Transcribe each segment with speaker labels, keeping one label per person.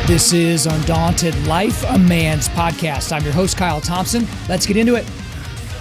Speaker 1: This is Undaunted.Life, a man's podcast. I'm your host, Kyle Thompson. Let's get into it.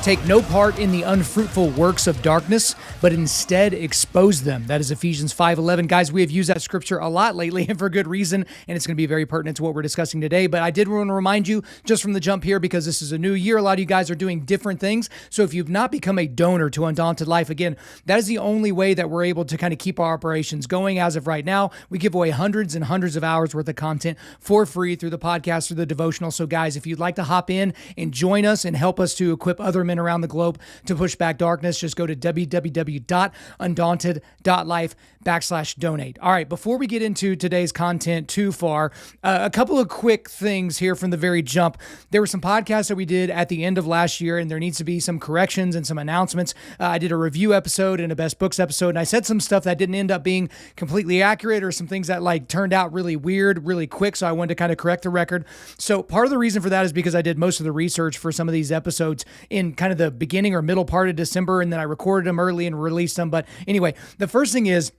Speaker 1: Take no part in the unfruitful works of darkness, but instead expose them. That is Ephesians 5:11. Guys, we have used that scripture a lot lately and for good reason, and it's going to be very pertinent to what we're discussing today. But I did want to remind you just from the jump here, because this is a new year, a lot of you guys are doing different things. So if you've not become a donor to Undaunted.Life, again, that is the only way that we're able to kind of keep our operations going as of right now. We give away hundreds and hundreds of hours worth of content for free through the podcast, through the devotional. So guys, if you'd like to hop in and join us and help us to equip other men around the globe to push back darkness, just go to www.Undaunted.Life/donate. All right, before we get into today's content too far, a couple of quick things here from the very jump. There were some podcasts that we did at the end of last year, and there needs to be some corrections and some announcements. I did a review episode and a best books episode, and I said some stuff that didn't end up being completely accurate, or some things that turned out really weird, really quick. So I wanted to kind of correct the record. So part of the reason for that is because I did most of the research for some of these episodes in kind of the beginning or middle part of December, and then I recorded them early and released them. But anyway, the first thing is,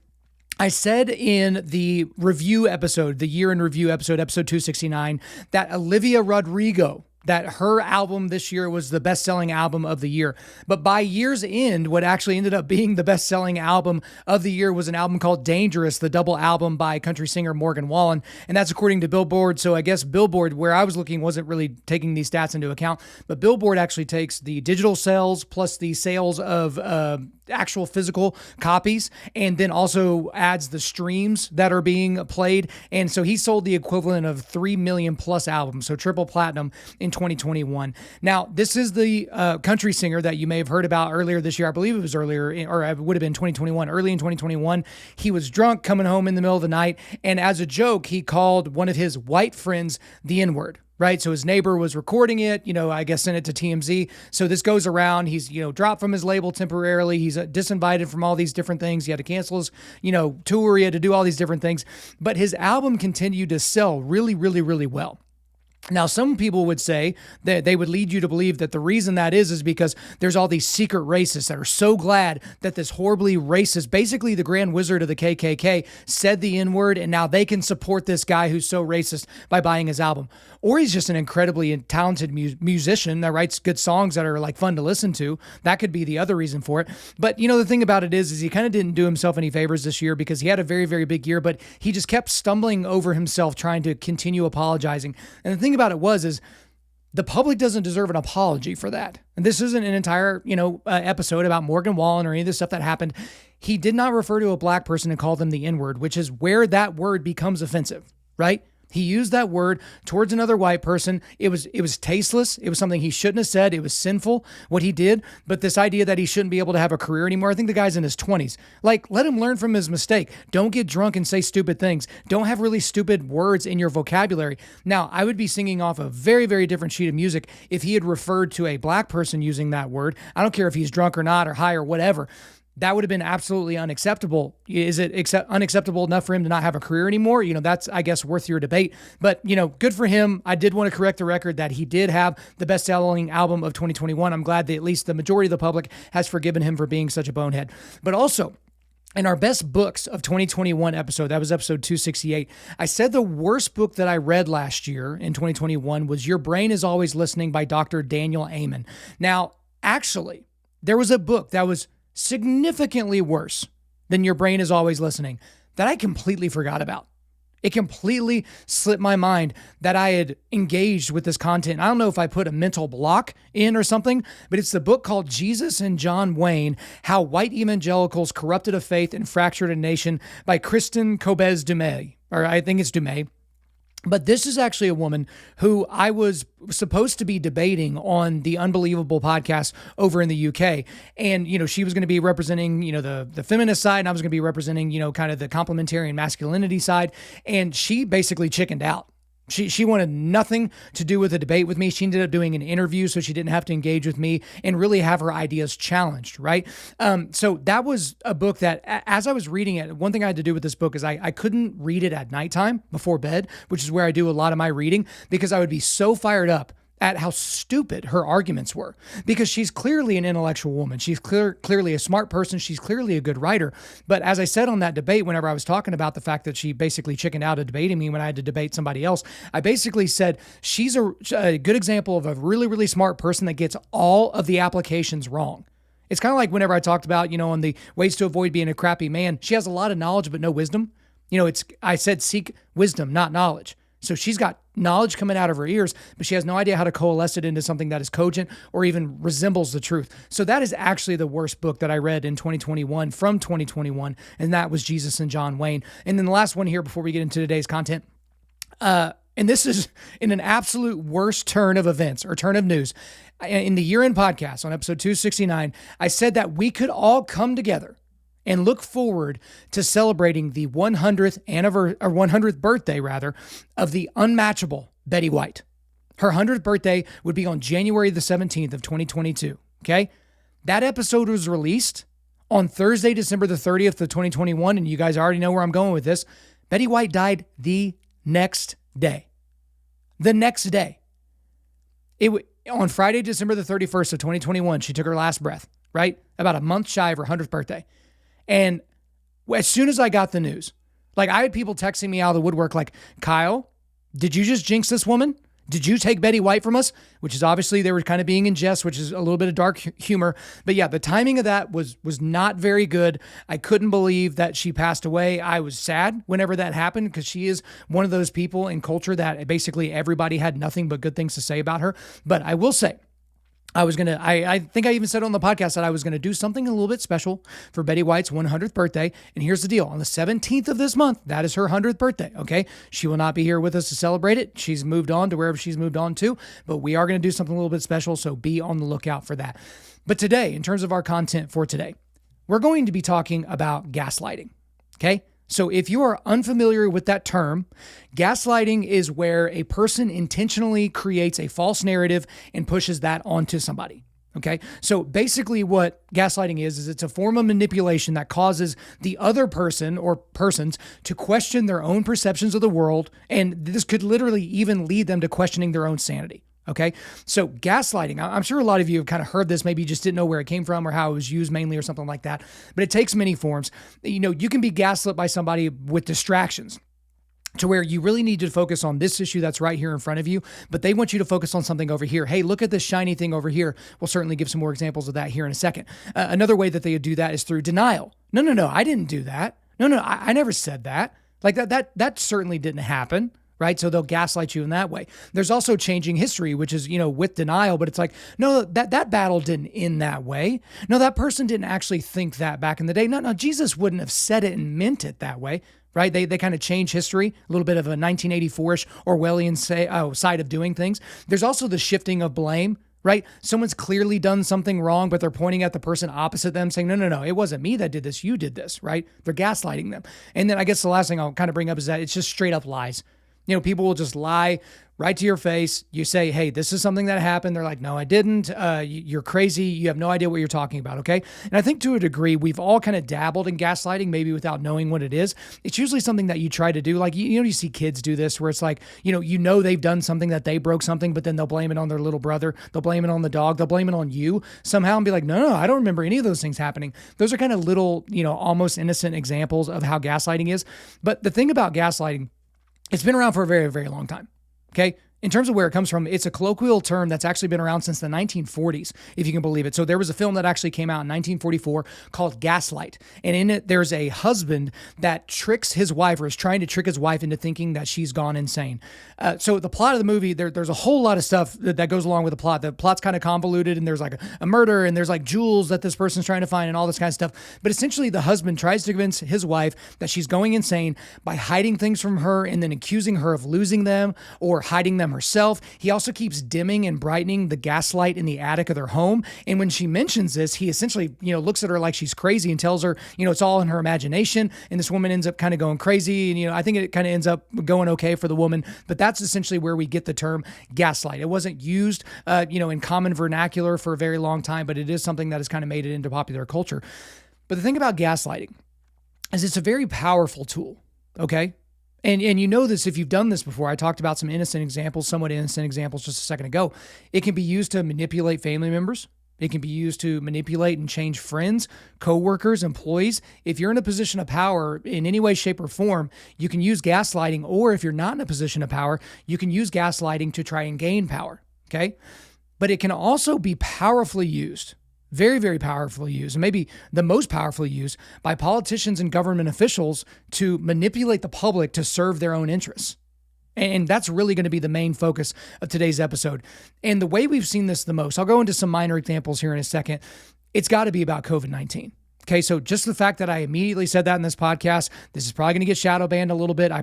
Speaker 1: I said in the review episode, the year in review episode 269, that Olivia Rodrigo, that her album this year was the best-selling album of the year. But by year's end, what actually ended up being the best-selling album of the year was an album called Dangerous, the double album by country singer Morgan Wallen. And that's according to Billboard. So I guess Billboard, where I was looking, wasn't really taking these stats into account. But Billboard actually takes the digital sales plus the sales of actual physical copies, and then also adds the streams that are being played. And so he sold the equivalent of 3 million plus albums, so triple platinum in 2021. Now, this is the country singer that you may have heard about earlier this year. I believe it was earlier, or it would have been 2021, early in 2021. He was drunk coming home in the middle of the night, and as a joke, he called one of his white friends the N-word. Right. So his neighbor was recording it, I guess sent it to TMZ. So this goes around. He's, dropped from his label temporarily. He's disinvited from all these different things. He had to cancel his, tour. He had to do all these different things. But his album continued to sell really, really, really well. Now, some people would say that they would lead you to believe that the reason that is because there's all these secret racists that are so glad that this horribly racist, basically the Grand Wizard of the KKK, said the N-word, and now they can support this guy who's so racist by buying his album. Or he's just an incredibly talented musician that writes good songs that are fun to listen to. That could be the other reason for it. But the thing about it is he kind of didn't do himself any favors this year, because he had a very, very big year, but he just kept stumbling over himself trying to continue apologizing. And the thing about it is the public doesn't deserve an apology for that. And this isn't an entire, episode about Morgan Wallen or any of this stuff that happened. He did not refer to a black person and call them the N-word, which is where that word becomes offensive, right? He used that word towards another white person. It was tasteless. It was something he shouldn't have said. It was sinful what he did. But this idea that he shouldn't be able to have a career anymore, I think the guy's in his 20s. Let him learn from his mistake. Don't get drunk and say stupid things. Don't have really stupid words in your vocabulary. Now, I would be singing off a very, very different sheet of music if he had referred to a black person using that word. I don't care if he's drunk or not, or high or whatever. That would have been absolutely unacceptable. Is it unacceptable enough for him to not have a career anymore? That's, I guess, worth your debate. But, good for him. I did want to correct the record that he did have the best-selling album of 2021. I'm glad that at least the majority of the public has forgiven him for being such a bonehead. But also, in our best books of 2021 episode, that was episode 268, I said the worst book that I read last year in 2021 was Your Brain is Always Listening by Dr. Daniel Amen. Now, actually, there was a book that was significantly worse than Your Brain is Always Listening that I completely forgot about. It completely slipped my mind that I had engaged with this content. I don't know if I put a mental block in or something, but it's the book called Jesus and John Wayne, How White Evangelicals Corrupted a Faith and Fractured a Nation by Kristen Kobes-Dumais, or I think it's Dumais. But this is actually a woman who I was supposed to be debating on the Unbelievable podcast over in the UK. And, she was going to be representing, the feminist side, and I was going to be representing, kind of the complementarian masculinity side. And she basically chickened out. She wanted nothing to do with a debate with me. She ended up doing an interview so she didn't have to engage with me and really have her ideas challenged, right? So that was a book that, as I was reading it, one thing I had to do with this book is I couldn't read it at nighttime before bed, which is where I do a lot of my reading, because I would be so fired up at how stupid her arguments were, because she's clearly an intellectual woman. She's clearly a smart person. She's clearly a good writer. But as I said on that debate, whenever I was talking about the fact that she basically chickened out of debating me when I had to debate somebody else, I basically said she's a good example of a really, really smart person that gets all of the applications wrong. It's kind of like whenever I talked about, on the ways to avoid being a crappy man, she has a lot of knowledge, but no wisdom. I said seek wisdom, not knowledge. So she's got knowledge coming out of her ears, but she has no idea how to coalesce it into something that is cogent or even resembles the truth. So that is actually the worst book that I read in 2021 from 2021, and that was Jesus and John Wayne. And then the last one here before we get into today's content, and this is in an absolute worst turn of events or turn of news. In the year-end podcast on episode 269, I said that we could all come together and look forward to celebrating the 100th birthday of the unmatchable Betty White. Her 100th birthday would be on January the 17th of 2022, okay? That episode was released on Thursday, December the 30th of 2021, and you guys already know where I'm going with this. Betty White died the next day. The next day. On Friday, December the 31st of 2021, she took her last breath, right? About a month shy of her 100th birthday. And as soon as I got the news, I had people texting me out of the woodwork like, Kyle, did you just jinx this woman? Did you take Betty White from us? Which is obviously they were kind of being in jest, which is a little bit of dark humor. But yeah, the timing of that was not very good. I couldn't believe that she passed away. I was sad whenever that happened because she is one of those people in culture that basically everybody had nothing but good things to say about her. But I will say, I think I even said on the podcast that I was going to do something a little bit special for Betty White's 100th birthday. And here's the deal. On the 17th of this month, that is her 100th birthday, okay? She will not be here with us to celebrate it. She's moved on to wherever she's moved on to, but we are going to do something a little bit special, so be on the lookout for that. But today, in terms of our content for today, we're going to be talking about gaslighting, okay? So if you are unfamiliar with that term, gaslighting is where a person intentionally creates a false narrative and pushes that onto somebody. Okay. So basically what gaslighting is it's a form of manipulation that causes the other person or persons to question their own perceptions of the world. And this could literally even lead them to questioning their own sanity. Okay. So gaslighting, I'm sure a lot of you have kind of heard this, maybe you just didn't know where it came from or how it was used mainly or something like that, but it takes many forms. You can be gaslit by somebody with distractions to where you really need to focus on this issue that's right here in front of you, but they want you to focus on something over here. Hey, look at this shiny thing over here. We'll certainly give some more examples of that here in a second. Another way that they would do that is through denial. No, I didn't do that. No, I never said that. Like that certainly didn't happen. Right. So they'll gaslight you in that way. There's also changing history, which is, with denial, but it's like, no, that battle didn't end that way. No, that person didn't actually think that back in the day. No, Jesus wouldn't have said it and meant it that way. Right. They kind of change history, a little bit of a 1984-ish Orwellian side of doing things. There's also the shifting of blame. Right? Someone's clearly done something wrong, but they're pointing at the person opposite them saying, no, it wasn't me that did this. You did this, right? They're gaslighting them. And then I guess the last thing I'll kind of bring up is that it's just straight up lies. People will just lie right to your face. You say, hey, this is something that happened. They're like, no, I didn't. You're crazy. You have no idea what you're talking about. Okay. And I think to a degree, we've all kind of dabbled in gaslighting, maybe without knowing what it is. It's usually something that you try to do. Like, you see kids do this where it's like, they've done something that they broke something, but then they'll blame it on their little brother. They'll blame it on the dog. They'll blame it on you somehow and be like, no, I don't remember any of those things happening. Those are kind of little, almost innocent examples of how gaslighting is. But the thing about gaslighting, it's been around for a very, very long time, okay? In terms of where it comes from, it's a colloquial term that's actually been around since the 1940s, if you can believe it. So there was a film that actually came out in 1944 called Gaslight. And in it, there's a husband that tricks his wife or is trying to trick his wife into thinking that she's gone insane. So the plot of the movie, there's a whole lot of stuff that goes along with the plot. The plot's kind of convoluted and there's like a murder and there's like jewels that this person's trying to find and all this kind of stuff. But essentially the husband tries to convince his wife that she's going insane by hiding things from her and then accusing her of losing them or hiding them them herself. He also keeps dimming and brightening the gas light in the attic of their home. And when she mentions this, he essentially, looks at her like she's crazy and tells her, it's all in her imagination. And this woman ends up kind of going crazy. And, I think it kind of ends up going okay for the woman. But that's essentially where we get the term gaslight. It wasn't used, in common vernacular for a very long time, but it is something that has kind of made it into popular culture. But the thing about gaslighting is it's a very powerful tool, okay? And you know this if you've done this before. I talked about some somewhat innocent examples just a second ago. It can be used to manipulate family members. It can be used to manipulate and change friends, coworkers, employees. If you're in a position of power in any way, shape, or form, you can use gaslighting. Or if you're not in a position of power, you can use gaslighting to try and gain power, okay? But it can also be powerfully used, very, very powerfully used, and maybe the most powerfully used by politicians and government officials to manipulate the public to serve their own interests. And that's really going to be the main focus of today's episode. And the way we've seen this the most, I'll go into some minor examples here in a second. It's got to be about COVID-19. Okay, so just the fact that I immediately said that in this podcast, this is probably going to get shadow banned a little bit.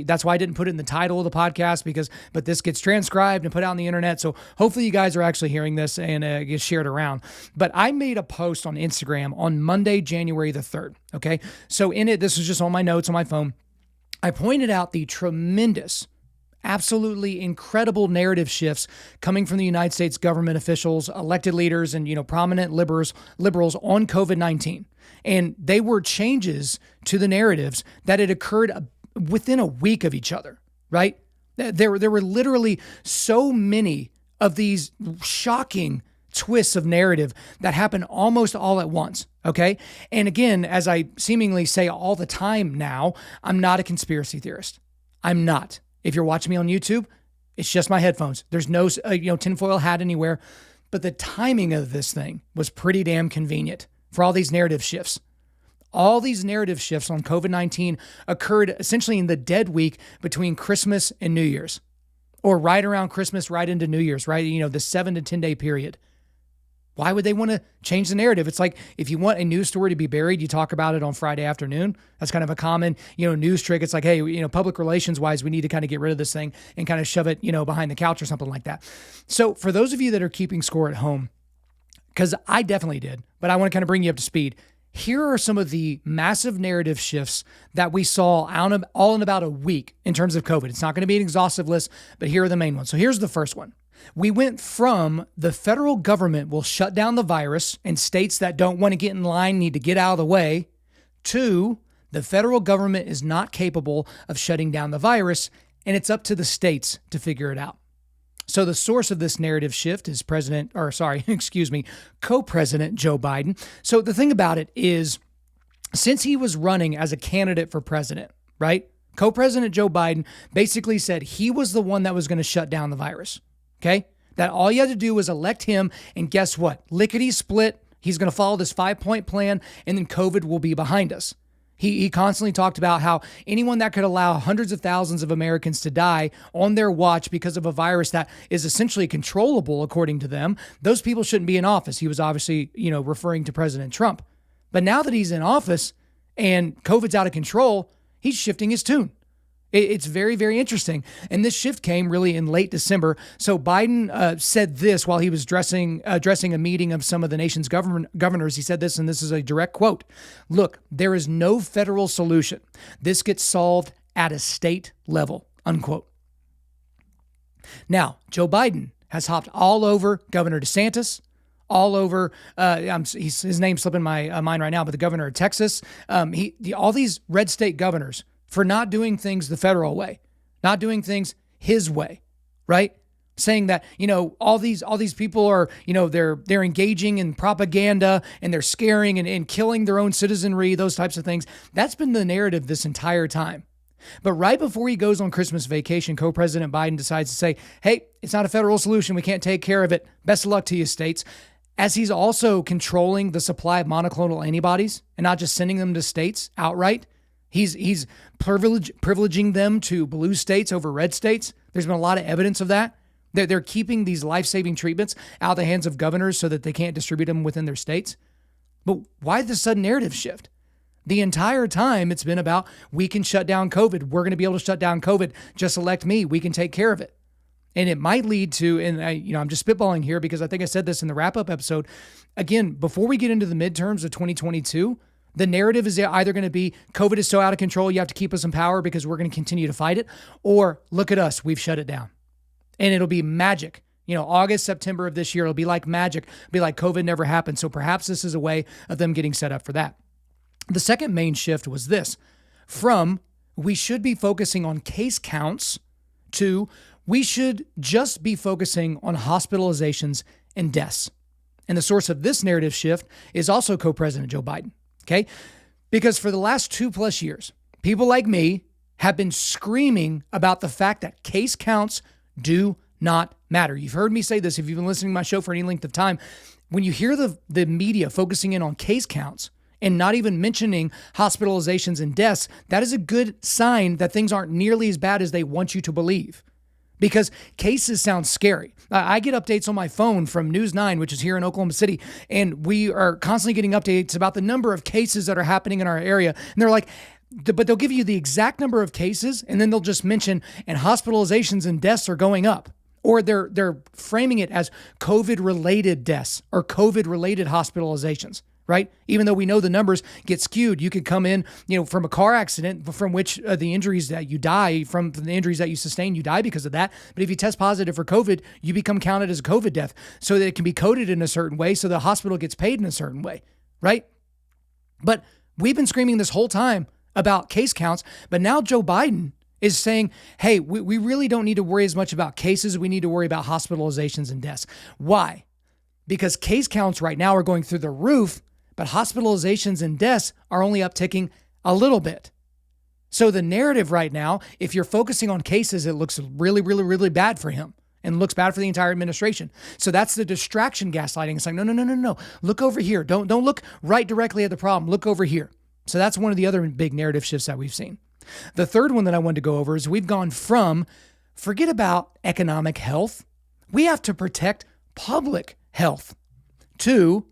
Speaker 1: That's why I didn't put it in the title of the podcast but this gets transcribed and put out on the internet. So hopefully you guys are actually hearing this and it gets shared around. But I made a post on Instagram on Monday, January the 3rd. Okay, so in it, this was just on my notes on my phone. I pointed out the tremendous, absolutely incredible narrative shifts coming from the United States government officials, elected leaders, and prominent liberals on COVID-19. And they were changes to the narratives that had occurred within a week of each other, right? There were literally so many of these shocking twists of narrative that happen almost all at once, okay? And again, as I seemingly say all the time now, I'm not a conspiracy theorist. I'm not. If you're watching me on YouTube, it's just my headphones. There's no tinfoil hat anywhere. But the timing of this thing was pretty damn convenient for all these narrative shifts. All these narrative shifts on COVID-19 occurred essentially in the dead week between Christmas and New Year's, or right around Christmas, right into New Year's, right? The 7 to 10 day period. Why would they want to change the narrative? It's like if you want a news story to be buried, you talk about it on Friday afternoon. That's kind of a common, news trick. It's like, hey, public relations wise, we need to kind of get rid of this thing and kind of shove it, behind the couch or something like that. So for those of you that are keeping score at home, because I definitely did, but I want to kind of bring you up to speed. Here are some of the massive narrative shifts that we saw all in about a week in terms of COVID. It's not going to be an exhaustive list, but here are the main ones. So here's the first one. We went from the federal government will shut down the virus and states that don't want to get in line need to get out of the way, to the federal government is not capable of shutting down the virus and it's up to the states to figure it out. So the source of this narrative shift is Co-President Joe Biden. So the thing about it is, since he was running as a candidate for president, right? Co-President Joe Biden basically said he was the one that was going to shut down the virus. Okay? That all you had to do was elect him, and guess what? Lickety split. He's going to follow this 5-point plan, and then COVID will be behind us. He constantly talked about how anyone that could allow hundreds of thousands of Americans to die on their watch because of a virus that is essentially controllable, according to them, those people shouldn't be in office. He was obviously, referring to President Trump. But now that he's in office and COVID's out of control, he's shifting his tune. It's very, very interesting. And this shift came really in late December. So Biden said this while he was addressing a meeting of some of the nation's governors. He said this, and this is a direct quote. "Look, there is no federal solution. This gets solved at a state level," unquote. Now, Joe Biden has hopped all over Governor DeSantis, all over, his name's slipping my mind right now, but the governor of Texas, all these red state governors, for not doing things the federal way, not doing things his way, right? Saying that, all these people are, they're engaging in propaganda and they're scaring and killing their own citizenry, those types of things. That's been the narrative this entire time. But right before he goes on Christmas vacation, Co-President Biden decides to say, hey, it's not a federal solution. We can't take care of it. Best of luck to you, states. As he's also controlling the supply of monoclonal antibodies and not just sending them to states outright. He's privileging them to blue states over red states. There's been a lot of evidence of that. They're keeping these life-saving treatments out of the hands of governors so that they can't distribute them within their states. But why the sudden narrative shift? The entire time it's been about, we can shut down COVID. We're going to be able to shut down COVID. Just elect me. We can take care of it. And it might lead to, and I'm just spitballing here because I think I said this in the wrap-up episode. Again, before we get into the midterms of 2022, the narrative is either going to be COVID is so out of control, you have to keep us in power because we're going to continue to fight it, or look at us, we've shut it down. And it'll be magic. August, September of this year, it'll be like magic. It'll be like COVID never happened. So perhaps this is a way of them getting set up for that. The second main shift was this: from we should be focusing on case counts to we should just be focusing on hospitalizations and deaths. And the source of this narrative shift is also co-president Joe Biden. Okay? Because for the last 2+ years, people like me have been screaming about the fact that case counts do not matter. You've heard me say this if you've been listening to my show for any length of time. When you hear the media focusing in on case counts and not even mentioning hospitalizations and deaths, that is a good sign that things aren't nearly as bad as they want you to believe. Because cases sound scary. I get updates on my phone from News 9, which is here in Oklahoma City, and we are constantly getting updates about the number of cases that are happening in our area. And they're like, but they'll give you the exact number of cases, and then they'll just mention, and hospitalizations and deaths are going up. Or they're framing it as COVID-related deaths or COVID-related hospitalizations. Right? Even though we know the numbers get skewed, you could come in, from a car accident from which the injuries that you die from the injuries that you sustain, you die because of that. But if you test positive for COVID, you become counted as a COVID death so that it can be coded in a certain way so the hospital gets paid in a certain way. Right? But we've been screaming this whole time about case counts, but now Joe Biden is saying, hey, we really don't need to worry as much about cases. We need to worry about hospitalizations and deaths. Why? Because case counts right now are going through the roof, but hospitalizations and deaths are only upticking a little bit. So the narrative right now, if you're focusing on cases, it looks really, really, really bad for him and looks bad for the entire administration. So that's the distraction gaslighting. It's like, no. Look over here. Don't look right directly at the problem. Look over here. So that's one of the other big narrative shifts that we've seen. The third one that I wanted to go over is we've gone from forget about economic health. We have to protect public health to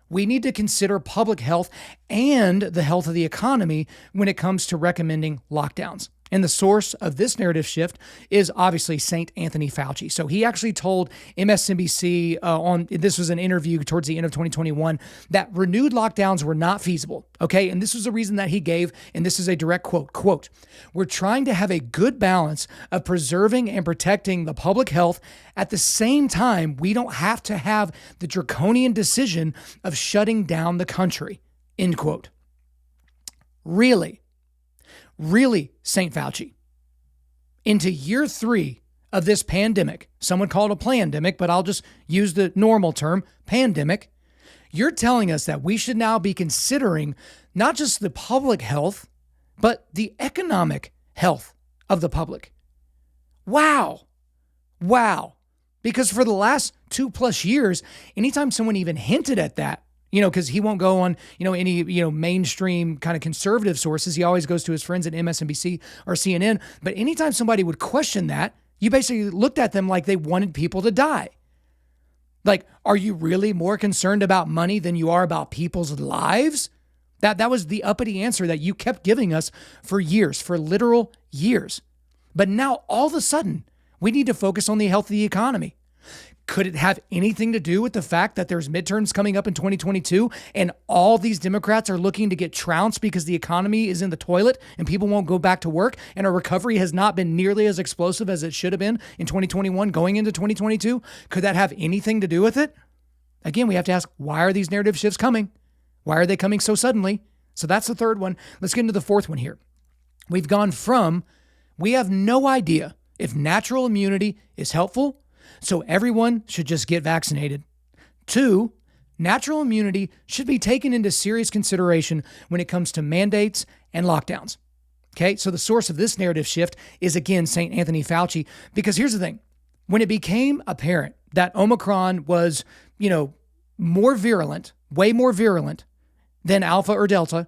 Speaker 1: we need to consider public health and the health of the economy when it comes to recommending lockdowns. And the source of this narrative shift is obviously St. Anthony Fauci. So he actually told MSNBC this was an interview towards the end of 2021, that renewed lockdowns were not feasible. Okay. And this was the reason that he gave. And this is a direct quote, we're trying to have a good balance of preserving and protecting the public health. At the same time, we don't have to have the draconian decision of shutting down the country, end quote. Really, St. Fauci, into year 3 of this pandemic, someone called it a plandemic, but I'll just use the normal term, pandemic, you're telling us that we should now be considering not just the public health, but the economic health of the public. Wow. Because for the last 2+ years, anytime someone even hinted at that, because he won't go on, any, mainstream kind of conservative sources. He always goes to his friends at MSNBC or CNN. But anytime somebody would question that, you basically looked at them like they wanted people to die. Like, are you really more concerned about money than you are about people's lives? That was the uppity answer that you kept giving us for years, for literal years. But now all of a sudden, we need to focus on the health of the economy. Could it have anything to do with the fact that there's midterms coming up in 2022 and all these Democrats are looking to get trounced because the economy is in the toilet and people won't go back to work and our recovery has not been nearly as explosive as it should have been in 2021 going into 2022? Could that have anything to do with it? Again, we have to ask, why are these narrative shifts coming? Why are they coming so suddenly? So that's the third one. Let's get into the fourth one here. We've gone from, we have no idea if natural immunity is helpful, so everyone should just get vaccinated, to natural immunity should be taken into serious consideration when it comes to mandates and lockdowns. Okay, so the source of this narrative shift is, again, St. Anthony Fauci, because here's the thing. When it became apparent that Omicron was, more virulent, way more virulent than Alpha or Delta,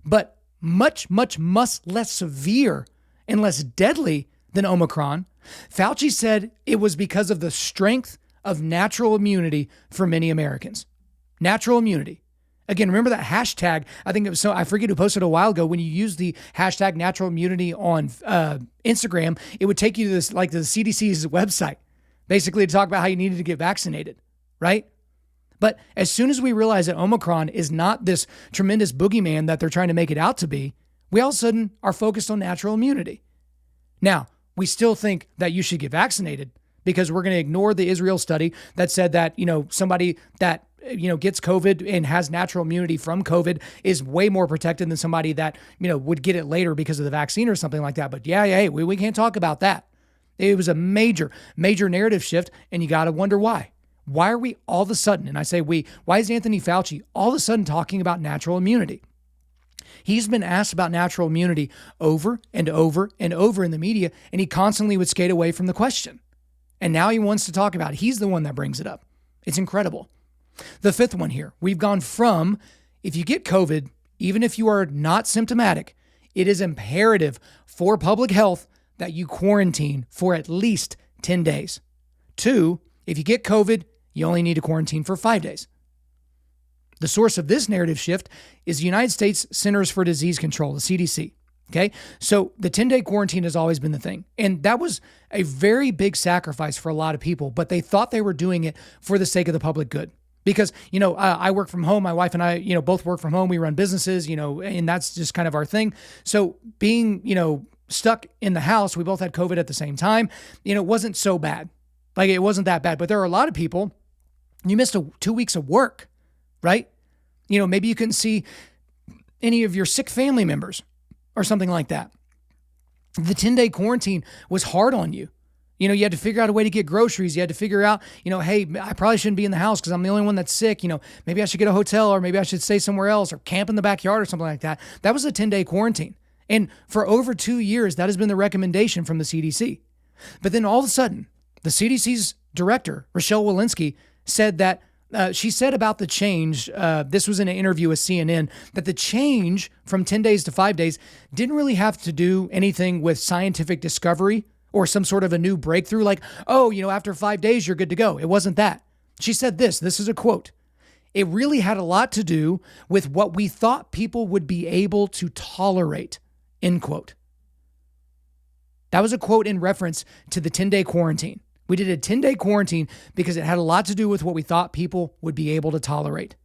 Speaker 1: but much less severe and less deadly than Omicron, Fauci said it was because of the strength of natural immunity for many Americans. Natural immunity. Again, remember that hashtag? I think it was I forget who posted a while ago. When you use the hashtag natural immunity on Instagram, it would take you to this, like the CDC's website. basically to talk about how you needed to get vaccinated, right? But as soon as we realize that Omicron is not this tremendous boogeyman that they're trying to make it out to be, we all of a sudden are focused on natural immunity. Now, we still think that you should get vaccinated because we're going to ignore the Israel study that said that, somebody that, gets COVID and has natural immunity from COVID is way more protected than somebody that, would get it later because of the vaccine or something like that. But yeah, we can't talk about that. It was a major, major narrative shift, and you got to wonder why. Why are we all of a sudden, and I say why is Anthony Fauci all of a sudden talking about natural immunity? He's been asked about natural immunity over and over and over in the media, and he constantly would skate away from the question. And now he wants to talk about it. He's the one that brings it up. It's incredible. The fifth one here, we've gone from, if you get COVID, even if you are not symptomatic, it is imperative for public health that you quarantine for at least 10 days. 2, if you get COVID, you only need to quarantine for 5 days. The source of this narrative shift is the United States Centers for Disease Control, the CDC. Okay. So the 10-day quarantine has always been the thing. And that was a very big sacrifice for a lot of people, but they thought they were doing it for the sake of the public good. Because, I work from home. My wife and I, both work from home. We run businesses, and that's just kind of our thing. So being, stuck in the house, we both had COVID at the same time. It wasn't so bad. Like, it wasn't that bad. But there are a lot of people, you missed 2 weeks of work, right? Maybe you couldn't see any of your sick family members or something like that. The 10-day quarantine was hard on you. You had to figure out a way to get groceries. You had to figure out, hey, I probably shouldn't be in the house because I'm the only one that's sick. Maybe I should get a hotel, or maybe I should stay somewhere else, or camp in the backyard or something like that. That was a 10-day quarantine. And for over 2 years, that has been the recommendation from the CDC. But then all of a sudden, the CDC's director, Rochelle Walensky, said that she said about the change, this was in an interview with CNN, that the change from 10 days to 5 days didn't really have to do anything with scientific discovery or some sort of a new breakthrough like, after 5 days, you're good to go. It wasn't that. She said this is a quote. It really had a lot to do with what we thought people would be able to tolerate, end quote. That was a quote in reference to the 10-day quarantine. We did a 10-day quarantine because it had a lot to do with what we thought people would be able to tolerate.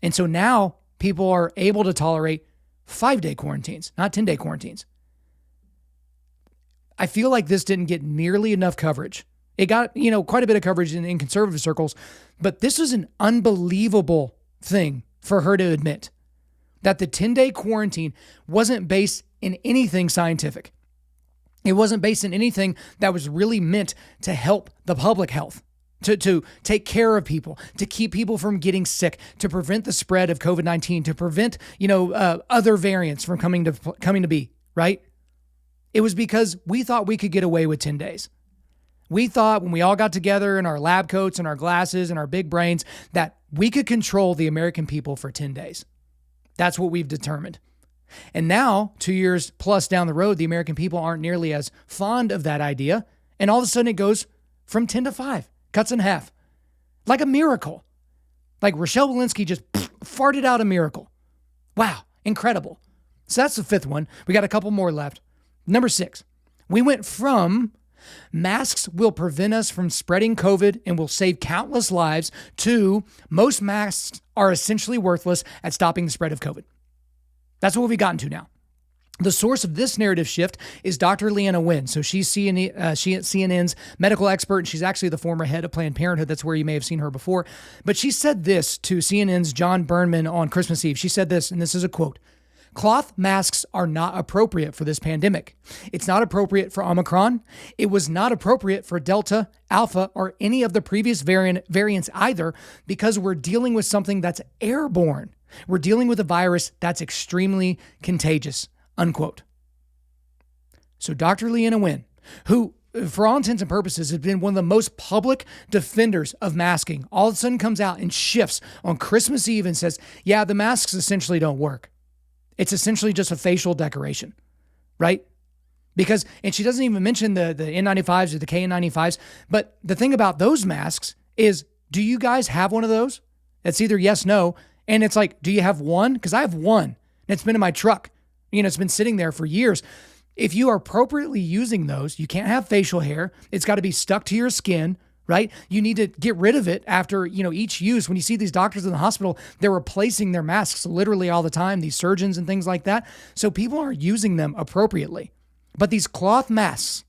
Speaker 1: And so now people are able to tolerate 5-day quarantines, not 10-day quarantines. I feel like this didn't get nearly enough coverage. It got, quite a bit of coverage in conservative circles, but this is an unbelievable thing for her to admit, that the 10-day quarantine wasn't based in anything scientific. It wasn't based in anything that was really meant to help the public health, to take care of people, to keep people from getting sick, to prevent the spread of COVID-19, to prevent, other variants from coming to be, right? It was because we thought we could get away with 10 days. We thought when we all got together in our lab coats and our glasses and our big brains that we could control the American people for 10 days. That's what we've determined. And now, 2 years plus down the road, the American people aren't nearly as fond of that idea. And all of a sudden it goes from 10 to 5, cuts in half. Like a miracle. Like Rochelle Walensky just farted out a miracle. Wow, incredible. So that's the fifth one. We got a couple more left. Number 6, we went from masks will prevent us from spreading COVID and will save countless lives to most masks are essentially worthless at stopping the spread of COVID. That's what we've gotten to now. The source of this narrative shift is Dr. Leanna Wen. So she's CNN's medical expert, and she's actually the former head of Planned Parenthood. That's where you may have seen her before. But she said this to CNN's John Burnham on Christmas Eve. She said this, and this is a quote. Cloth masks are not appropriate for this pandemic. It's not appropriate for Omicron. It was not appropriate for Delta, Alpha, or any of the previous variants either, because we're dealing with something that's airborne. We're dealing with a virus that's extremely contagious, unquote. So Dr. Leanna Wen, who for all intents and purposes has been one of the most public defenders of masking, all of a sudden comes out and shifts on Christmas Eve and says, yeah, the masks essentially don't work. It's essentially just a facial decoration, right? And she doesn't even mention the N95s or the KN95s, but the thing about those masks is, do you guys have one of those? It's either yes, no, and it's like, do you have one? Because I have one, and it's been in my truck. It's been sitting there for years. If you are appropriately using those, you can't have facial hair. It's got to be stuck to your skin, right? You need to get rid of it after, each use. When you see these doctors in the hospital, they're replacing their masks literally all the time, these surgeons and things like that. So people are using them appropriately. But these cloth masks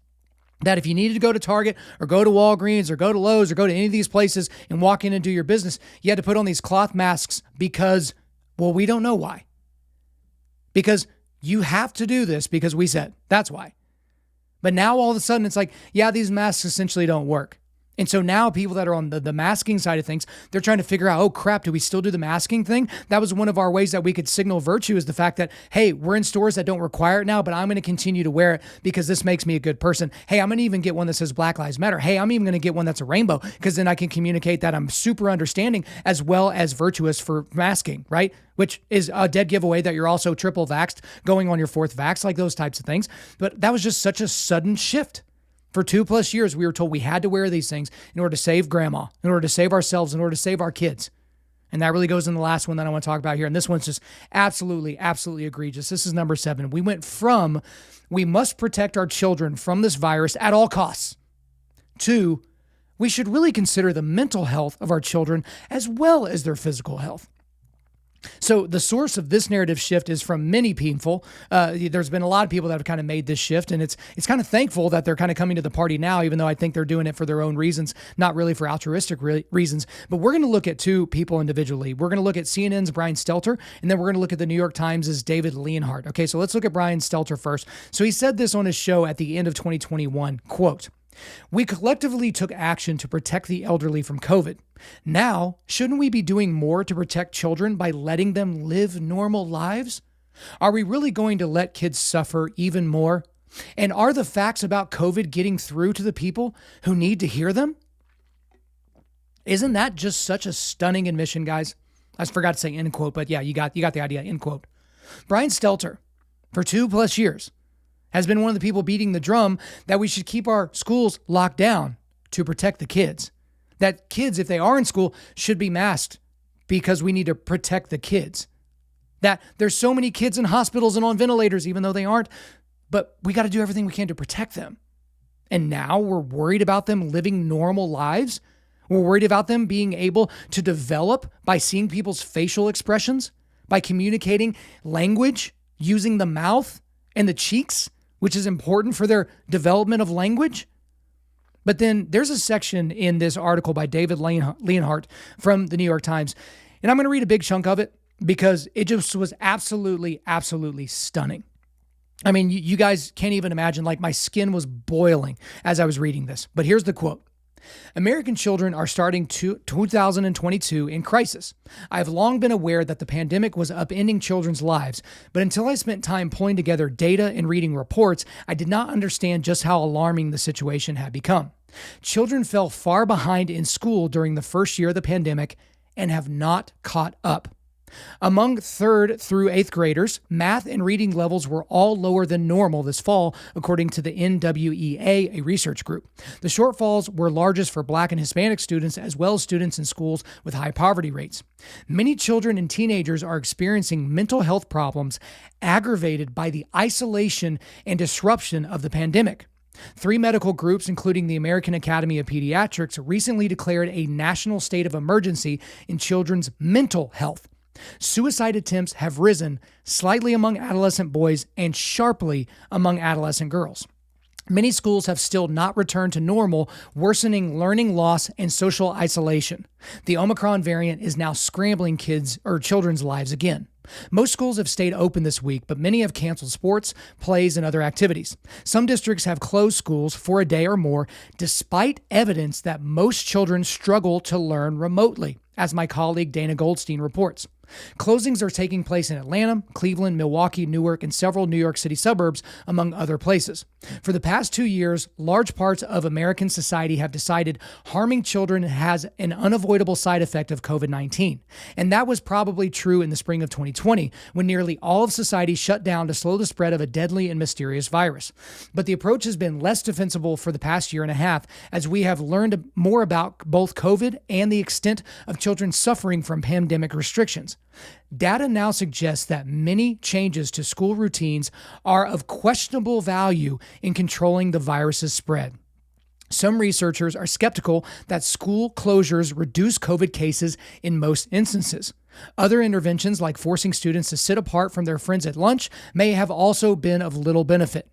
Speaker 1: that if you needed to go to Target or go to Walgreens or go to Lowe's or go to any of these places and walk in and do your business, you had to put on these cloth masks because, well, we don't know why. Because you have to do this because we said, that's why. But now all of a sudden it's like, yeah, these masks essentially don't work. And so now people that are on the masking side of things, they're trying to figure out, oh crap, do we still do the masking thing? That was one of our ways that we could signal virtue, is the fact that, hey, we're in stores that don't require it now, but I'm going to continue to wear it because this makes me a good person. Hey, I'm going to even get one that says Black Lives Matter. Hey, I'm even going to get one that's a rainbow because then I can communicate that I'm super understanding as well as virtuous for masking, right? Which is a dead giveaway that you're also triple vaxxed, going on your fourth vax, like those types of things. But that was just such a sudden shift. For 2+ years, we were told we had to wear these things in order to save grandma, in order to save ourselves, in order to save our kids. And that really goes in the last one that I want to talk about here. And this one's just absolutely, absolutely egregious. This is number 7. We went from, we must protect our children from this virus at all costs, to, we should really consider the mental health of our children as well as their physical health. So the source of this narrative shift is from many people. There's been a lot of people that have kind of made this shift, and it's kind of thankful that they're kind of coming to the party now, even though I think they're doing it for their own reasons, not really for altruistic reasons. But we're going to look at 2 people individually. We're going to look at CNN's Brian Stelter, and then we're going to look at the New York Times' David Leonhardt. Okay, so let's look at Brian Stelter first. So he said this on his show at the end of 2021, quote, "We collectively took action to protect the elderly from COVID. Now, shouldn't we be doing more to protect children by letting them live normal lives? Are we really going to let kids suffer even more? And are the facts about COVID getting through to the people who need to hear them?" Isn't that just such a stunning admission, guys? I forgot to say end quote, but yeah, you got the idea, end quote. Brian Stelter, for 2+ years, has been one of the people beating the drum that we should keep our schools locked down to protect the kids. That kids, if they are in school, should be masked because we need to protect the kids. That there's so many kids in hospitals and on ventilators, even though they aren't, but we got to do everything we can to protect them. And now we're worried about them living normal lives. We're worried about them being able to develop by seeing people's facial expressions, by communicating language, using the mouth and the cheeks, which is important for their development of language. But then there's a section in this article by David Leonhardt from the New York Times, and I'm going to read a big chunk of it because it just was absolutely, absolutely stunning. I mean, you guys can't even imagine, like my skin was boiling as I was reading this. But here's the quote. "American children are starting 2022 in crisis. I have long been aware that the pandemic was upending children's lives, but until I spent time pulling together data and reading reports, I did not understand just how alarming the situation had become. Children fell far behind in school during the first year of the pandemic and have not caught up. Among 3rd through 8th graders, math and reading levels were all lower than normal this fall, according to the NWEA, a research group. The shortfalls were largest for Black and Hispanic students, as well as students in schools with high poverty rates. Many children and teenagers are experiencing mental health problems aggravated by the isolation and disruption of the pandemic. 3 medical groups, including the American Academy of Pediatrics, recently declared a national state of emergency in children's mental health. Suicide attempts have risen slightly among adolescent boys and sharply among adolescent girls. Many schools have still not returned to normal, worsening learning loss and social isolation. The Omicron variant is now scrambling children's lives again. Most schools have stayed open this week, but many have canceled sports, plays, and other activities. Some districts have closed schools for a day or more, despite evidence that most children struggle to learn remotely, as my colleague Dana Goldstein reports. Closings are taking place in Atlanta, Cleveland, Milwaukee, Newark, and several New York City suburbs, among other places. For the past 2 years, large parts of American society have decided harming children has an unavoidable side effect of COVID-19. And that was probably true in the spring of 2020, when nearly all of society shut down to slow the spread of a deadly and mysterious virus. But the approach has been less defensible for the past year and a half, as we have learned more about both COVID and the extent of children suffering from pandemic restrictions. reasons. Data now suggests that many changes to school routines are of questionable value in controlling the virus's spread. Some researchers are skeptical that school closures reduce COVID cases in most instances. Other interventions, like forcing students to sit apart from their friends at lunch, may have also been of little benefit.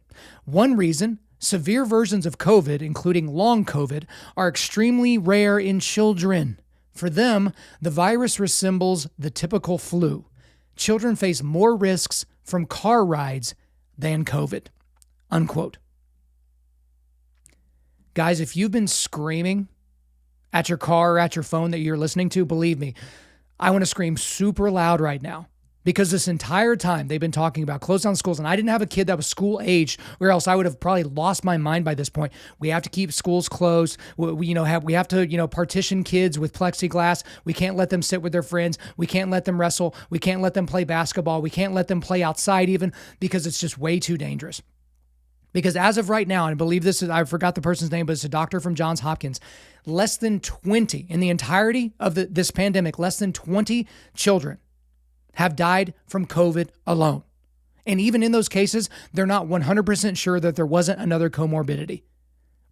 Speaker 1: One reason: severe versions of COVID, including long COVID, are extremely rare in children. For them, the virus resembles the typical flu. Children face more risks from car rides than COVID. Unquote. Guys, if you've been screaming at your car or at your phone that you're listening to, believe me, I want to scream super loud right now, because this entire time they've been talking about close down schools, and I didn't have a kid that was school age, or else I would have probably lost my mind by this point. We have to keep schools closed. We have to partition kids with plexiglass. We can't let them sit with their friends. We can't let them wrestle. We can't let them play basketball. We can't let them play outside even, because it's just way too dangerous. Because as of right now, and I believe this is, I forgot the person's name, but it's a doctor from Johns Hopkins, less than 20, in the entirety of this pandemic, less than 20 children have died from COVID alone. And even in those cases, they're not 100% sure that there wasn't another comorbidity.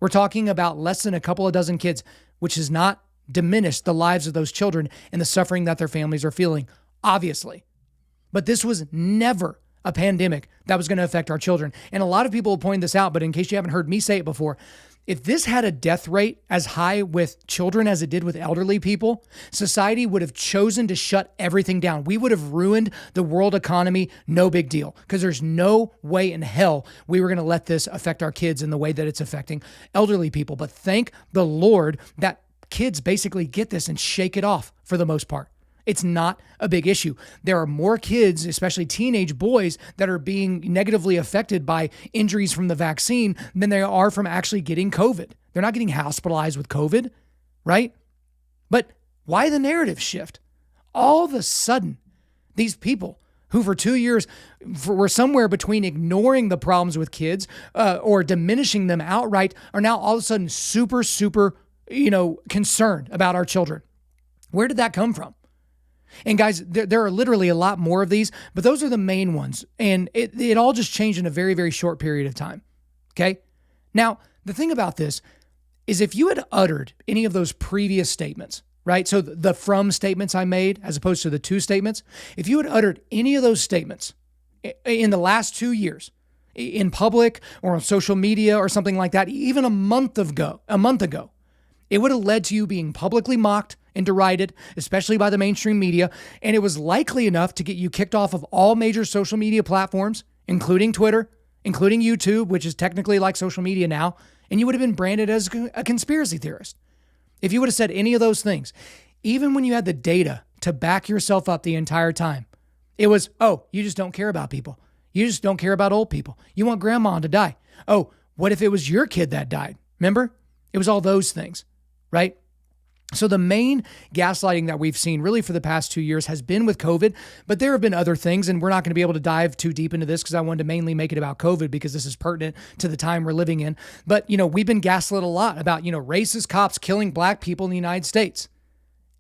Speaker 1: We're talking about less than a couple of dozen kids, which has not diminished the lives of those children and the suffering that their families are feeling, obviously. But this was never a pandemic that was going to affect our children. And a lot of people will point this out, but in case you haven't heard me say it before, if this had a death rate as high with children as it did with elderly people, society would have chosen to shut everything down. We would have ruined the world economy, no big deal, because there's no way in hell we were going to let this affect our kids in the way that it's affecting elderly people. But thank the Lord that kids basically get this and shake it off for the most part. It's not a big issue. There are more kids, especially teenage boys, that are being negatively affected by injuries from the vaccine than they are from actually getting COVID. They're not getting hospitalized with COVID, right? But why the narrative shift? All of a sudden, these people who for 2 years were somewhere between ignoring the problems with kids or diminishing them outright are now all of a sudden super, concerned about our children. Where did that come from? And guys, there are literally a lot more of these, but those are the main ones. And it all just changed in a very, very short period of time. Okay. Now, the thing about this is if you had uttered any of those previous statements, right? So the from statements I made, as opposed to the to statements, if you had uttered any of those statements in the last 2 years in public or on social media or something like that, even a month ago, it would have led to you being publicly mocked and derided, especially by the mainstream media, and it was likely enough to get you kicked off of all major social media platforms, including Twitter, including YouTube, which is technically like social media now, and you would have been branded as a conspiracy theorist. If you would have said any of those things, even when you had the data to back yourself up the entire time, it was, oh, you just don't care about people. You just don't care about old people. You want grandma to die. Oh, what if it was your kid that died? Remember? It was all those things, right? So the main gaslighting that we've seen really for the past 2 years has been with COVID, but there have been other things, and we're not going to be able to dive too deep into this because I wanted to mainly make it about COVID because this is pertinent to the time we're living in. But, we've been gaslit a lot about, racist cops killing black people in the United States.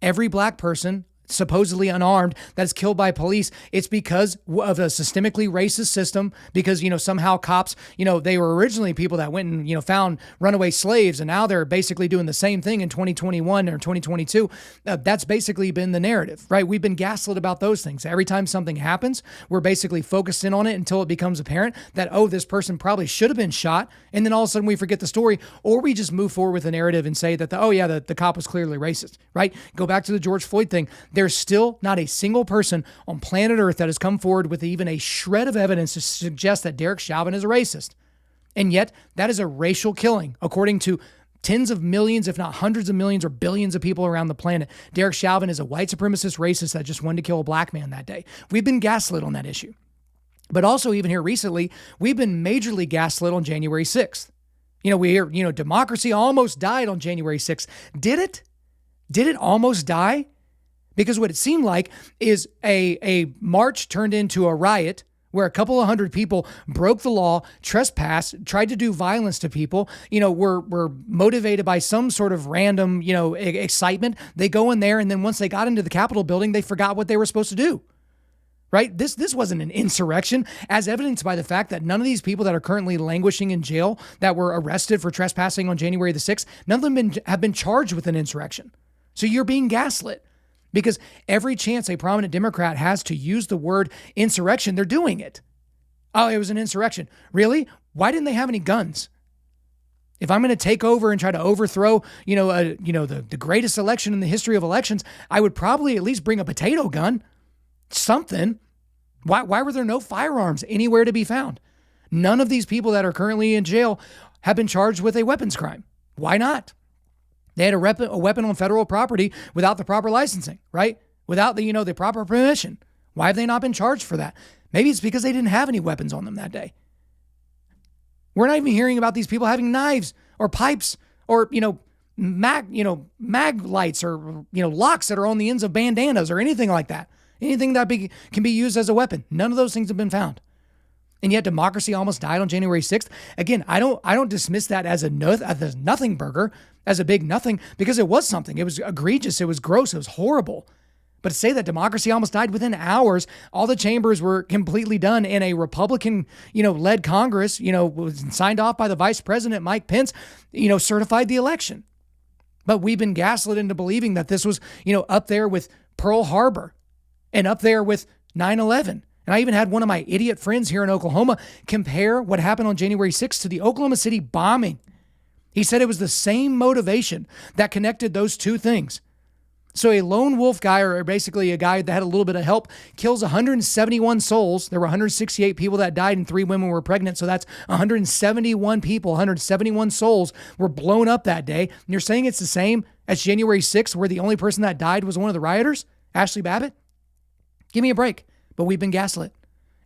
Speaker 1: Every black person supposedly unarmed that's killed by police, it's because of a systemically racist system, because, somehow cops, they were originally people that went and, found runaway slaves, and now they're basically doing the same thing in 2021 or 2022. That's basically been the narrative, right? We've been gaslit about those things. Every time something happens, we're basically focused in on it until it becomes apparent that, oh, this person probably should have been shot. And then all of a sudden we forget the story, or we just move forward with the narrative and say that, the cop was clearly racist, right? Go back to the George Floyd thing. There's still not a single person on planet Earth that has come forward with even a shred of evidence to suggest that Derek Chauvin is a racist. And yet that is a racial killing, according to tens of millions, if not hundreds of millions or billions of people around the planet. Derek Chauvin is a white supremacist racist that just wanted to kill a black man that day. We've been gaslit on that issue. But also even here recently, we've been majorly gaslit on January 6th. We hear, democracy almost died on January 6th. Did it? Did it almost die? Because what it seemed like is a march turned into a riot where a couple of hundred people broke the law, trespassed, tried to do violence to people, were motivated by some sort of random, excitement. They go in there, and then once they got into the Capitol building, they forgot what they were supposed to do. Right? This wasn't an insurrection, as evidenced by the fact that none of these people that are currently languishing in jail that were arrested for trespassing on January the 6th, none of them have been charged with an insurrection. So you're being gaslit, because every chance a prominent Democrat has to use the word insurrection, they're doing it. Oh, it was an insurrection. Really? Why didn't they have any guns? If I'm going to take over and try to overthrow, the greatest election in the history of elections, I would probably at least bring a potato gun. Something. Why were there no firearms anywhere to be found? None of these people that are currently in jail have been charged with a weapons crime. Why not? They had a weapon on federal property without the proper licensing, right? Without the proper permission. Why have they not been charged for that? Maybe it's because they didn't have any weapons on them that day. We're not even hearing about these people having knives or pipes or, mag lights or, locks that are on the ends of bandanas or anything like that. Anything that can be used as a weapon. None of those things have been found. And yet democracy almost died on January 6th. Again, I don't dismiss that as a nothing burger, as a big nothing, because it was something. It was egregious. It was gross. It was horrible. But to say that democracy almost died within hours, all the chambers were completely done, and a Republican, led Congress, was signed off by the Vice President, Mike Pence, certified the election. But we've been gaslit into believing that this was, up there with Pearl Harbor and up there with 9/11. And I even had one of my idiot friends here in Oklahoma compare what happened on January 6th to the Oklahoma City bombing. He said it was the same motivation that connected those two things. So a lone wolf guy, or basically a guy that had a little bit of help, kills 171 souls. There were 168 people that died and 3 women were pregnant. So that's 171 people, 171 souls were blown up that day. And you're saying it's the same as January 6th, where the only person that died was one of the rioters, Ashley Babbitt? Give me a break. But we've been gaslit.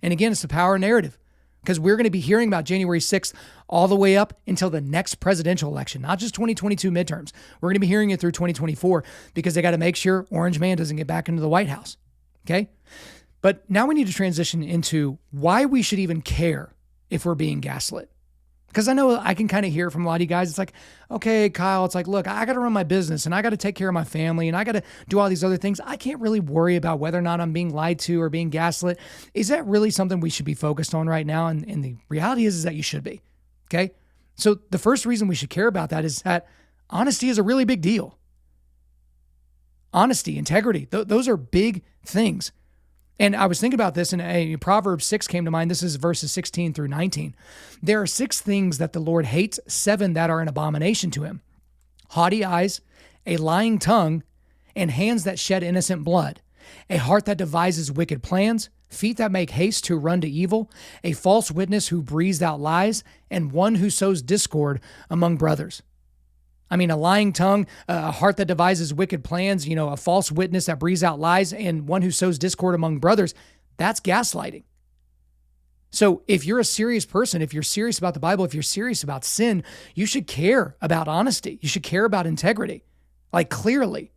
Speaker 1: And again, it's the power narrative, because we're going to be hearing about January 6th all the way up until the next presidential election, not just 2022 midterms. We're going to be hearing it through 2024, because they got to make sure Orange Man doesn't get back into the White House. Okay. But now we need to transition into why we should even care if we're being gaslit. Because I know I can kind of hear from a lot of you guys. It's like, okay, Kyle, it's like, look, I got to run my business and I got to take care of my family and I got to do all these other things. I can't really worry about whether or not I'm being lied to or being gaslit. Is that really something we should be focused on right now? And the reality is that you should be. Okay. So the first reason we should care about that is that honesty is a really big deal. Honesty, integrity, those are big things. And I was thinking about this, and Proverbs 6 came to mind. This is verses 16 through 19. There are 6 things that the Lord hates, 7 that are an abomination to him: haughty eyes, a lying tongue, and hands that shed innocent blood, a heart that devises wicked plans, feet that make haste to run to evil, a false witness who breathes out lies, and one who sows discord among brothers. I mean, a lying tongue, a heart that devises wicked plans, a false witness that breathes out lies, and one who sows discord among brothers. That's gaslighting. So if you're a serious person, if you're serious about the Bible, if you're serious about sin, you should care about honesty. You should care about integrity, like clearly.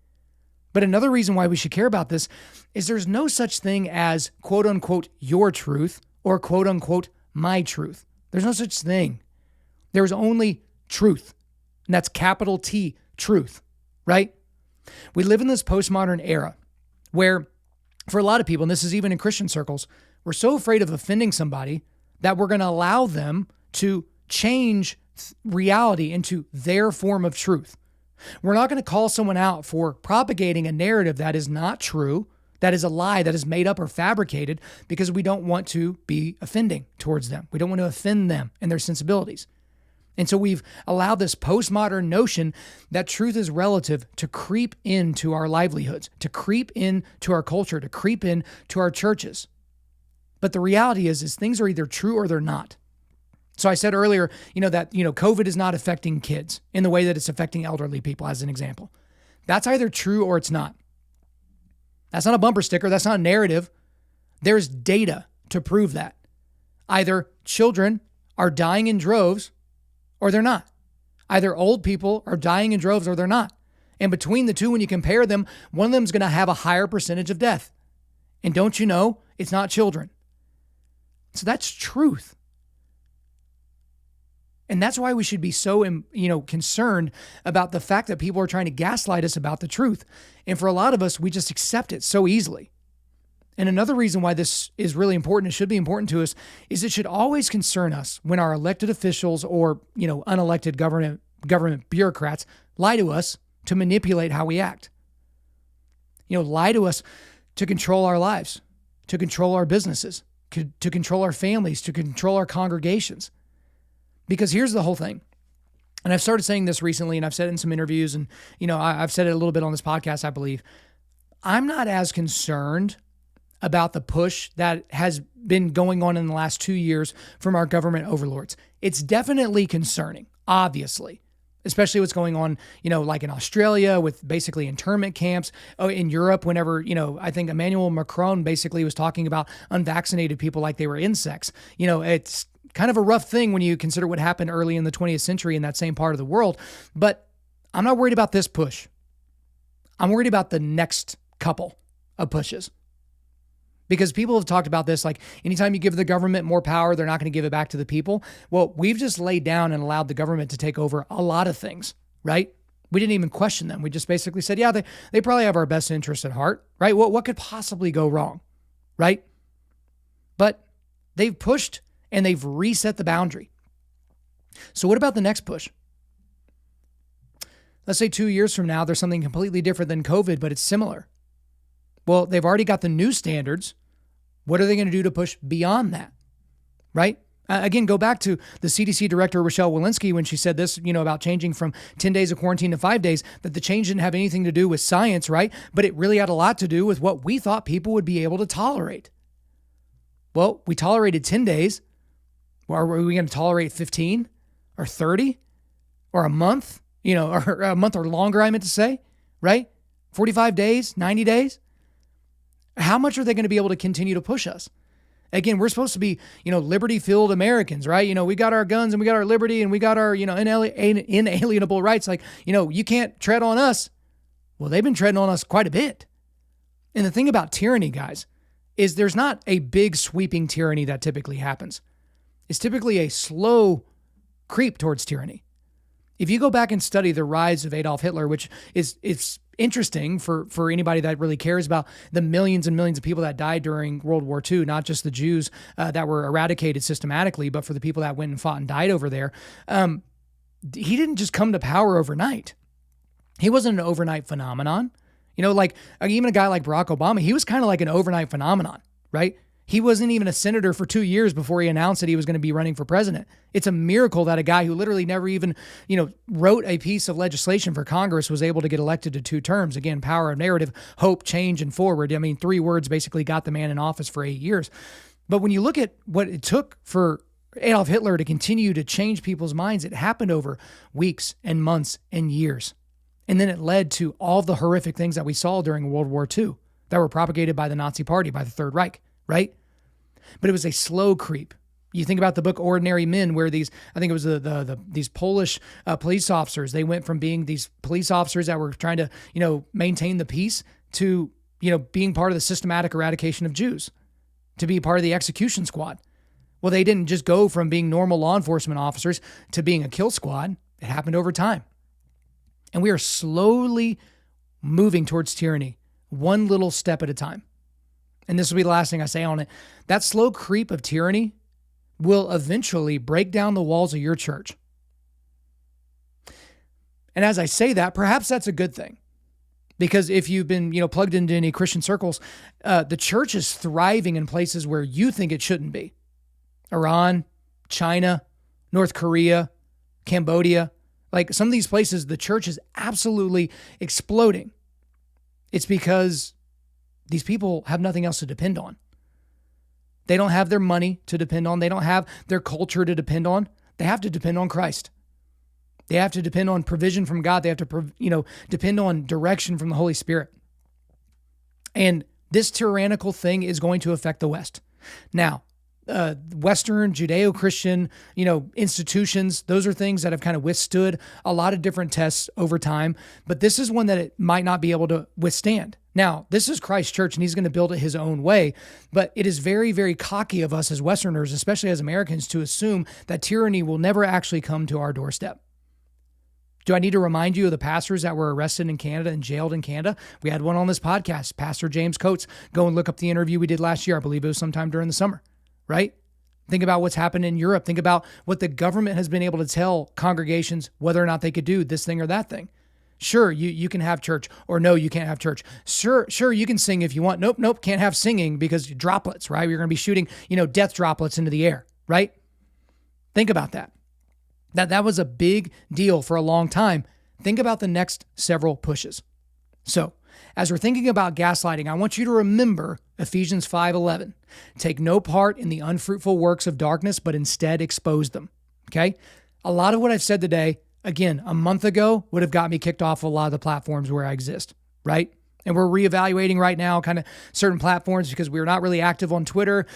Speaker 1: But another reason why we should care about this is there's no such thing as quote unquote your truth or quote unquote my truth. There's no such thing. There's only truth. And that's capital T, truth, right? We live in this postmodern era where, for a lot of people, and this is even in Christian circles, we're so afraid of offending somebody that we're going to allow them to change reality into their form of truth. We're not going to call someone out for propagating a narrative that is not true, that is a lie, that is made up or fabricated, because we don't want to be offending towards them. We don't want to offend them and their sensibilities. And so we've allowed this postmodern notion that truth is relative to creep into our livelihoods, to creep into our culture, to creep into our churches. But the reality is things are either true or they're not. So I said earlier, that COVID is not affecting kids in the way that it's affecting elderly people, as an example. That's either true or it's not. That's not a bumper sticker. That's not a narrative. There's data to prove that. Either children are dying in droves or they're not. Either old people are dying in droves or they're not. And between the two, when you compare them, one of them is going to have a higher percentage of death. And don't you know, it's not children. So that's truth. And that's why we should be so, concerned about the fact that people are trying to gaslight us about the truth. And for a lot of us, we just accept it so easily. And another reason why this is really important, it should be important to us, is it should always concern us when our elected officials or, unelected government bureaucrats lie to us to manipulate how we act. Lie to us to control our lives, to control our businesses, to control our families, to control our congregations. Because here's the whole thing. And I've started saying this recently, and I've said it in some interviews, and, I've said it a little bit on this podcast, I believe. I'm not as concerned about the push that has been going on in the last 2 years from our government overlords. It's definitely concerning, obviously, especially what's going on, like in Australia with basically internment camps. In Europe, whenever, I think Emmanuel Macron basically was talking about unvaccinated people like they were insects. It's kind of a rough thing when you consider what happened early in the 20th century in that same part of the world. But I'm not worried about this push. I'm worried about the next couple of pushes. Because people have talked about this, like anytime you give the government more power, they're not going to give it back to the people. Well, we've just laid down and allowed the government to take over a lot of things, right? We didn't even question them. We just basically said, yeah, they probably have our best interests at heart, right? What could possibly go wrong, right? But they've pushed and they've reset the boundary. So what about the next push? Let's say 2 years from now, there's something completely different than COVID, but it's similar. Well, they've already got the new standards. What are they going to do to push beyond that, right? Again, go back to the CDC director, Rochelle Walensky, when she said this, about changing from 10 days of quarantine to 5 days, that the change didn't have anything to do with science, right? But it really had a lot to do with what we thought people would be able to tolerate. Well, we tolerated 10 days. Well, are we going to tolerate 15 or 30 or a month, or a month or longer, I meant to say, right? 45 days, 90 days? How much are they going to be able to continue to push us? Again, we're supposed to be, liberty-filled Americans, right? We got our guns and we got our liberty and we got our, inalienable rights. Like, you can't tread on us. Well, they've been treading on us quite a bit. And the thing about tyranny, guys, is there's not a big sweeping tyranny that typically happens. It's typically a slow creep towards tyranny. If you go back and study the rise of Adolf Hitler, which it's interesting for anybody that really cares about the millions and millions of people that died during World War II, not just the Jews that were eradicated systematically, but for the people that went and fought and died over there. He didn't just come to power overnight. He wasn't an overnight phenomenon. Like even a guy like Barack Obama, he was kind of like an overnight phenomenon, right? He wasn't even a senator for 2 years before he announced that he was going to be running for president. It's a miracle that a guy who literally never even, wrote a piece of legislation for Congress was able to get elected to 2 terms. Again, power of narrative, hope, change, and forward. 3 words basically got the man in office for 8 years. But when you look at what it took for Adolf Hitler to continue to change people's minds, it happened over weeks and months and years. And then it led to all the horrific things that we saw during World War II that were propagated by the Nazi Party, by the Third Reich, right? But it was a slow creep. You think about the book Ordinary Men, where these Polish police officers, they went from being these police officers that were trying to, maintain the peace to, being part of the systematic eradication of Jews, to be part of the execution squad. Well, they didn't just go from being normal law enforcement officers to being a kill squad. It happened over time. And we are slowly moving towards tyranny, one little step at a time. And this will be the last thing I say on it. That slow creep of tyranny will eventually break down the walls of your church. And as I say that, perhaps that's a good thing. Because if you've been, plugged into any Christian circles, the church is thriving in places where you think it shouldn't be. Iran, China, North Korea, Cambodia. Like some of these places, the church is absolutely exploding. It's because these people have nothing else to depend on. They don't have their money to depend on. They don't have their culture to depend on. They have to depend on Christ. They have to depend on provision from God. They have to, depend on direction from the Holy Spirit. And this tyrannical thing is going to affect the West. Now, Western Judeo-Christian, institutions. Those are things that have kind of withstood a lot of different tests over time, but this is one that it might not be able to withstand. Now, this is Christ's church and he's going to build it his own way, but it is very, very cocky of us as Westerners, especially as Americans, to assume that tyranny will never actually come to our doorstep. Do I need to remind you of the pastors that were arrested in Canada and jailed in Canada? We had one on this podcast, Pastor James Coates. Go and look up the interview we did last year. I believe it was sometime during the summer, right? Think about what's happened in Europe. Think about what the government has been able to tell congregations whether or not they could do this thing or that thing. Sure, you can have church, or no, you can't have church. Sure, you can sing if you want. Nope, can't have singing because droplets, right? You're going to be shooting, death droplets into the air, right? Think about that. That was a big deal for a long time. Think about the next several pushes. So, as we're thinking about gaslighting, I want you to remember Ephesians 5:11. Take no part in the unfruitful works of darkness, but instead expose them. Okay? A lot of what I've said today, again, a month ago would have got me kicked off a lot of the platforms where I exist, right? And we're reevaluating right now kind of certain platforms because we're not really active on Twitter.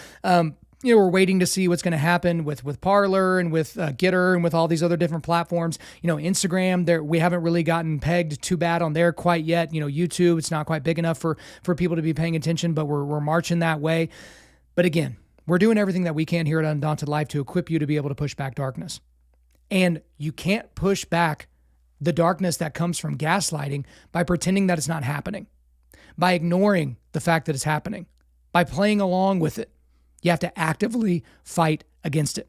Speaker 1: We're waiting to see what's going to happen with Parler and with Getter and with all these other different platforms. Instagram, we haven't really gotten pegged too bad on there quite yet. YouTube, it's not quite big enough for people to be paying attention, but we're marching that way. But again, we're doing everything that we can here at Undaunted.Life to equip you to be able to push back darkness. And you can't push back the darkness that comes from gaslighting by pretending that it's not happening, by ignoring the fact that it's happening, by playing along with it. You have to actively fight against it.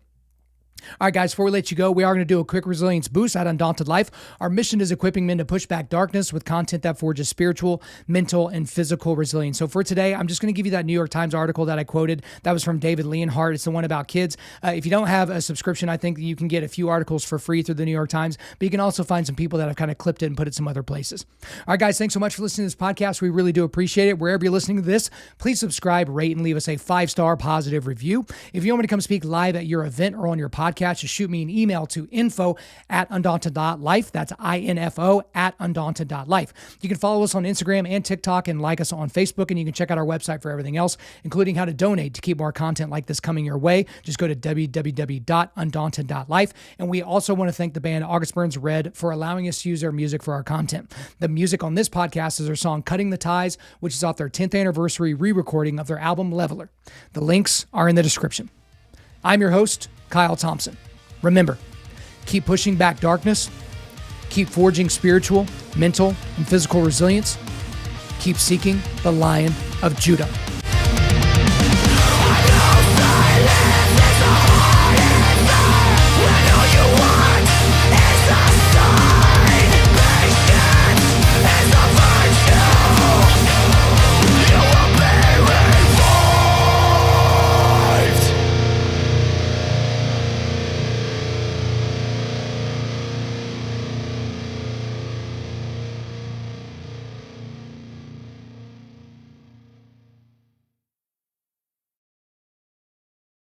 Speaker 1: All right, guys, before we let you go, we are going to do a quick resilience boost at Undaunted Life. Our mission is equipping men to push back darkness with content that forges spiritual, mental, and physical resilience. So for today, I'm just going to give you that New York Times article that I quoted. That was from David Leonhardt. It's the one about kids. If you don't have a subscription, I think you can get a few articles for free through the New York Times, but you can also find some people that have kind of clipped it and put it some other places. All right, guys, thanks so much for listening to this podcast. We really do appreciate it. Wherever you're listening to this, please subscribe, rate, and leave us a 5-star positive review. If you want me to come speak live at your event or on your podcast, just shoot me an email to info@Undaunted.Life. That's info@Undaunted.Life. You can follow us on Instagram and TikTok and like us on Facebook, and you can check out our website for everything else, including how to donate to keep more content like this coming your way. Just go to www.Undaunted.Life. And we also want to thank the band August Burns Red for allowing us to use their music for our content. The music on this podcast is their song Cutting the Ties, which is off their 10th anniversary re-recording of their album Leveler. The links are in the description. I'm your host, Kyle Thompson. Remember, keep pushing back darkness, keep forging spiritual, mental, and physical resilience, keep seeking the Lion of Judah.